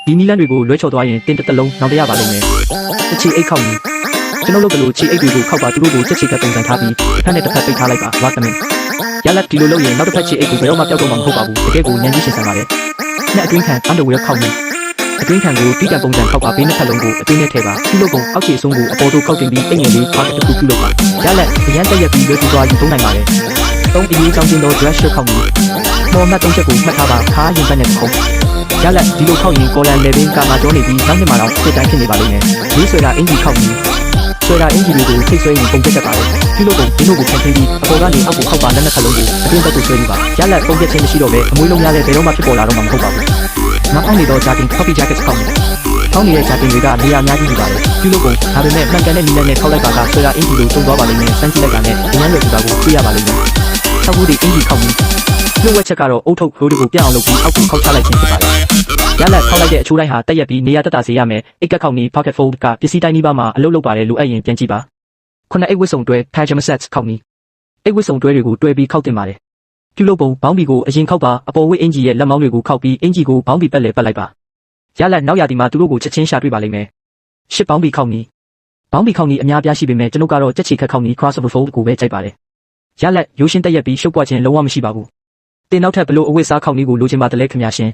ဒီနီလန်းတွေကိုလွဲချော်သွားရင်တင်းတစ်လုံးနောက်တရပါလိမ့်မယ်တစ်ချီအိတ်ခောက်နီကျွန်တော်တို့ကလို့ချီအိတ်တွေကိုခောက်ပါသူတို့ကိုချက်ချီကပုံစံထားပြီးတစ်ဖက်နဲ့တစ်ဖက်ပိတ်ထားလိုက်ပါဝါသမင်းရလက်ဒီလိုလုပ်ရင်နောက်တစ်ဖက်ချီအိတ်ကိုဘယ်တော့မှပျောက်တော့မှာမဟုတ်ပါဘူးတကယ်ကိုဉာဏ်ကြီးရှင်ဆန်ပါတယ်နဲ့အတွင်းခံအန်ဒဝဲခောက်နီအတွင်းခံကိုတိကျပုံစံခောက်ပါဘေးနှစ်ဖက်လုံးကိုအတွင်းနဲ့ထည့်ပါပြုလုပ်ပုံအောက်ခြေဆုံးကိုအပေါ်တို့ခောက်တင်ပြီးအိတ်ငယ်လေးဖားတစ်ခုပြုလုပ်ပါရလက်ရန်တက်ရက်ပြီးလွယ်ကူစွာယူသုံးနိုင်ပါတယ်သုံးအရေးကောင်းခြင်းသော dress shirt ခောက်နီမော်မတ်သုံးချက်ကိုမှတ်ထားပါခါရင်ပတ်နဲ့ခုံရလက်ဒီလိုခောက်ရင်ကော်လန်လေဘင်းကာမာကျော်နေပြီးနောက်နှစ်မှာတော့စစ်တိုင်းဖြစ်နေပါလိမ့်မယ်ရေးဆွဲတာအင်ဂျီခောက်နီဆွဲတာအင်ဂျီတွေကိုထိတ်ဆွဲရင်ပုံပြတ်တတ်ပါတယ်ပြုလုပ်ပုံဒီလိုကိုဖန်တီးပြီးအပေါ်ကနေအောက်ကိုခောက်ပါလက်နှစ်ခါလုံးကိုအတွင်းဘက်ကိုဆွဲပြီးပါရလက်ပုံပြတ်ခြင်းမရှိတော့ဘဲအမွှေးလုံးရတဲ့ဘယ်တော့မှဖြစ်ပေါ်လာတော့မှာမဟုတ်ပါဘူးနောက်အောင်နေတော့ဂျာတင် coffee jacket ခောက်နီထောင်းနေတဲ့ဂျာတင်တွေကနေရာအများကြီးနေပါတယ်ပြုလုပ်ပုံဒါပေမဲ့မှန်ကန်တဲ့နီလန်းနဲ့ထောက်လိုက်ပါကဆွဲတာအင်ဂျီလိုသုံးသွားပါလိမ့်မယ်စမ်းကြည့်လိုက်ကနဲ့အញ្ញမ်းလွယ်ကူတာကိုသိရပါလိမ့်မယ်ထောက်ဖို့ဒီအင်ဂျီခောက်နီပြုတ်ဝက်ချက်ကတော့အုတ်ထုတ်ရိုးတွေကိုပြအောင်လုပ်ပြီးအောက်ကိုခောက်ချလိုက်ခြင်းဖြစ်ပါတယ်ရလက်ထောက်လိုက်တဲ့အချိုးတိုင်းဟာတက်ရက်ပြီးနေရာတက်တာစေရမယ်အိတ်ကက်ခောက်နီ pocket fold ကပစ္စည်းတိုင်းနီးပါးမှာအလုပ်လုပ်ပါတယ်လိုအပ်ရင်ပြန်ကြည့်ပါခုနအိတ်ဝစ်စုံတွဲ pajama sets ခောက်နီအိတ်ဝစ်စုံတွဲတွေကိုတွဲပြီးခောက်တင်ပါတယ်ပြုလုပ်ပုံဘောင်းဘီကိုအရင်ခောက်ပါအပေါ်ဝစ်အင်ဂျီရဲ့လက်မောင်းတွေကိုခောက်ပြီးအင်ဂျီကိုဘောင်းဘီပက်လေပတ်လိုက်ပါရလက်နောက်ရာသီမှာသူတို့ကိုချက်ချင်းရှာတွေ့ပါလိမ့်မယ်ရှစ်ဘောင်းဘီခောက်နီဘောင်းဘီခောက်နီအများပြားရှိပေမဲ့ကျွန်ုပ်ကတော့ကြက်ချီခက်ခောက်နီ crossover fold ကိုပဲကြိုက်ပါတယ်ရလက်ရိုးရှင်းတက်ရက်ပြီးရှုပ်ပွားခြင်းလုံးဝမရှိပါဘူးတင်နောက်ထပ်ဘလို့အဝတ်စားခောက်နီကိုလိုချင်ပါတလဲခင်ဗျာရှင်